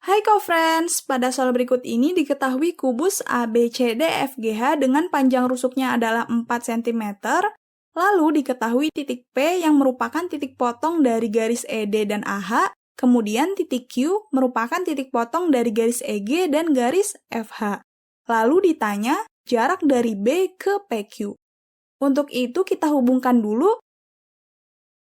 Hai co-friends, pada soal berikut ini diketahui kubus ABCDFGH dengan panjang rusuknya adalah 4 cm, lalu diketahui titik P yang merupakan titik potong dari garis ED dan AH, kemudian titik Q merupakan titik potong dari garis EG dan garis FH. Lalu ditanya jarak dari B ke PQ. Untuk itu kita hubungkan dulu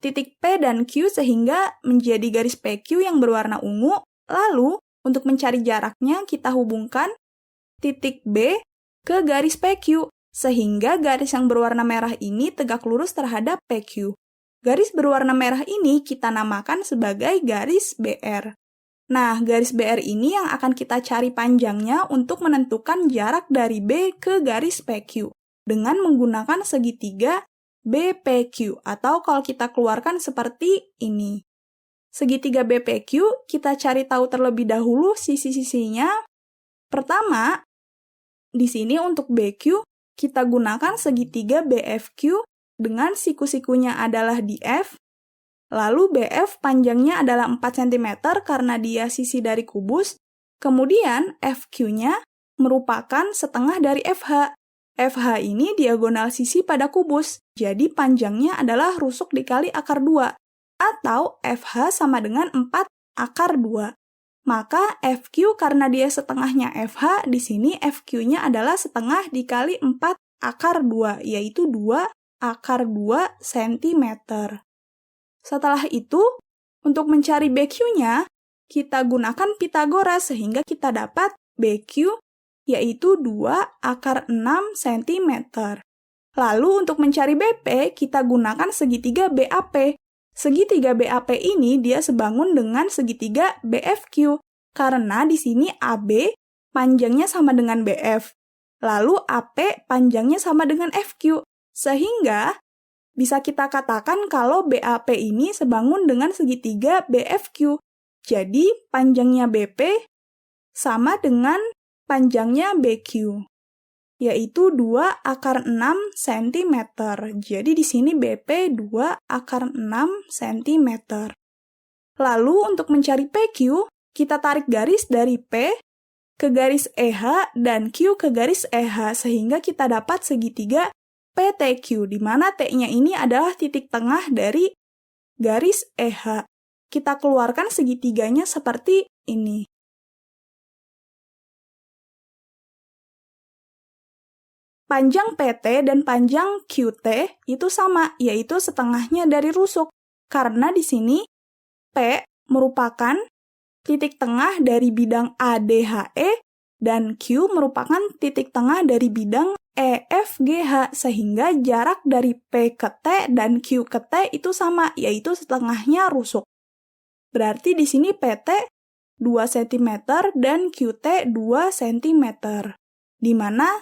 titik P dan Q sehingga menjadi garis PQ yang berwarna ungu. Lalu, untuk mencari jaraknya, kita hubungkan titik B ke garis PQ, sehingga garis yang berwarna merah ini tegak lurus terhadap PQ. Garis berwarna merah ini kita namakan sebagai garis BR. Nah, garis BR ini yang akan kita cari panjangnya untuk menentukan jarak dari B ke garis PQ, dengan menggunakan segitiga BPQ, atau kalau kita keluarkan seperti ini. Segitiga BPQ, kita cari tahu terlebih dahulu sisi-sisinya. Pertama, di sini untuk BQ, kita gunakan segitiga BFQ dengan siku-sikunya adalah di F. Lalu BF panjangnya adalah 4 cm karena dia sisi dari kubus. Kemudian FQ-nya merupakan setengah dari FH. FH ini diagonal sisi pada kubus, jadi panjangnya adalah rusuk dikali akar 2. Atau FH sama dengan 4 akar 2. Maka FQ karena dia setengahnya FH, di sini FQ-nya adalah setengah dikali 4 akar 2, yaitu 2 akar 2 cm. Setelah itu, untuk mencari BQ-nya, kita gunakan Pitagoras sehingga kita dapat BQ, yaitu 2 akar 6 cm. Lalu untuk mencari BP, kita gunakan segitiga BAP. Segitiga BAP ini dia sebangun dengan segitiga BFQ, karena di sini AB panjangnya sama dengan BF, lalu AP panjangnya sama dengan FQ, sehingga bisa kita katakan kalau BAP ini sebangun dengan segitiga BFQ. Jadi panjangnya BP sama dengan panjangnya BQ, yaitu 2 akar 6 cm. Jadi di sini BP 2 akar 6 cm. Lalu untuk mencari PQ, kita tarik garis dari P ke garis EH dan Q ke garis EH sehingga kita dapat segitiga PTQ, di mana T-nya ini adalah titik tengah dari garis EH. Kita keluarkan segitiganya seperti ini. Panjang PT dan panjang QT itu sama, yaitu setengahnya dari rusuk. Karena di sini P merupakan titik tengah dari bidang ADHE dan Q merupakan titik tengah dari bidang EFGH, sehingga jarak dari P ke T dan Q ke T itu sama, yaitu setengahnya rusuk. Berarti di sini PT 2 cm dan QT 2 cm, di mana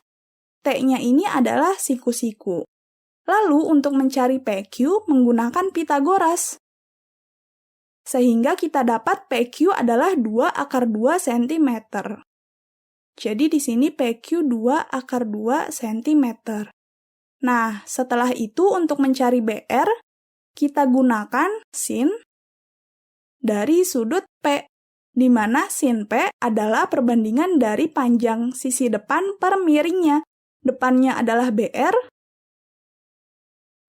T-nya ini adalah siku-siku. Lalu untuk mencari PQ menggunakan Pitagoras. Sehingga kita dapat PQ adalah 2 akar 2 cm. Jadi di sini PQ 2 akar 2 cm. Nah, setelah itu untuk mencari BR, kita gunakan sin dari sudut P, di mana sin P adalah perbandingan dari panjang sisi depan per miringnya. Depannya adalah BR,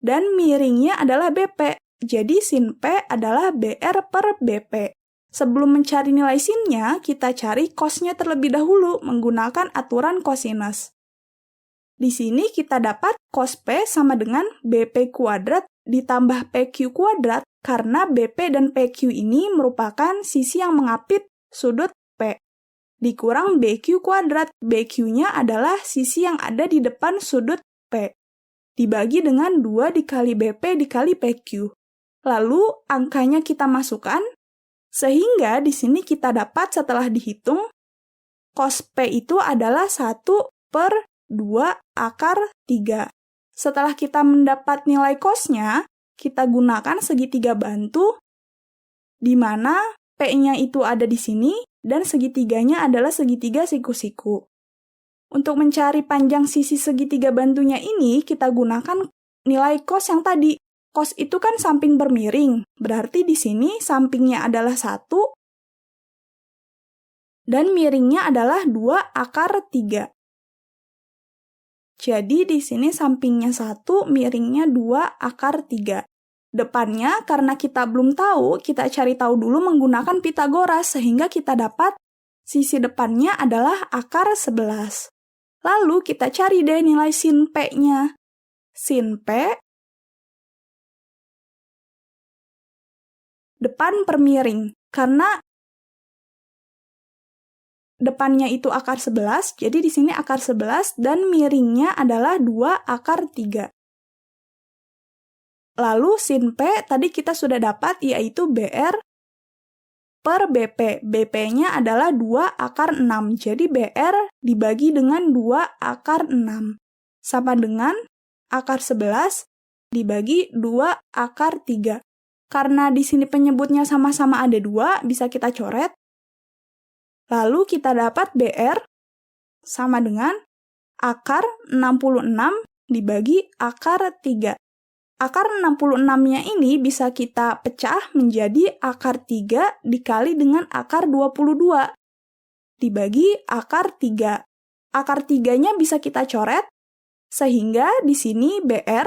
dan miringnya adalah BP. Jadi sin P adalah BR per BP. Sebelum mencari nilai sinnya, kita cari cos-nya terlebih dahulu menggunakan aturan cosinus. Di sini kita dapat cos P sama dengan BP kuadrat ditambah PQ kuadrat, karena BP dan PQ ini merupakan sisi yang mengapit sudut P. Dikurang BQ kuadrat, BQ-nya adalah sisi yang ada di depan sudut P. Dibagi dengan 2 dikali BP dikali PQ. Lalu angkanya kita masukkan, sehingga di sini kita dapat setelah dihitung, cos P itu adalah 1 per 2 akar 3. Setelah kita mendapat nilai cos-nya, kita gunakan segitiga bantu, di mana P-nya itu ada di sini, dan segitiganya adalah segitiga siku-siku. Untuk mencari panjang sisi segitiga bantunya ini, kita gunakan nilai cos yang tadi. Cos itu kan samping bermiring, berarti di sini sampingnya adalah 1, Dan miringnya adalah 2 akar 3. Jadi di sini sampingnya 1, miringnya 2 akar 3. Depannya, karena kita belum tahu, kita cari tahu dulu menggunakan Pitagoras, sehingga kita dapat sisi depannya adalah akar 11. Lalu kita cari deh nilai sin P-nya. Sin P, depan per miring. Karena depannya itu akar 11, jadi di sini akar 11 dan miringnya adalah 2 akar 3. Lalu sin P tadi kita sudah dapat yaitu BR per BP. BP-nya adalah 2 akar 6, jadi BR dibagi dengan 2 akar 6. Sama dengan akar 11 dibagi 2 akar 3. Karena di sini penyebutnya sama-sama ada 2, bisa kita coret. Lalu kita dapat BR sama dengan akar 66 dibagi akar 3. Akar 66-nya ini bisa kita pecah menjadi akar 3 dikali dengan akar 22 dibagi akar 3. Akar 3-nya bisa kita coret, sehingga di sini BR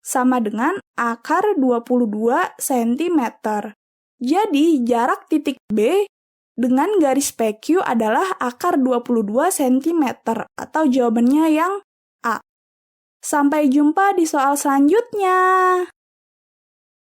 sama dengan akar 22 cm. Jadi jarak titik B dengan garis PQ adalah akar 22 cm, atau jawabannya yang A. Sampai jumpa di soal selanjutnya.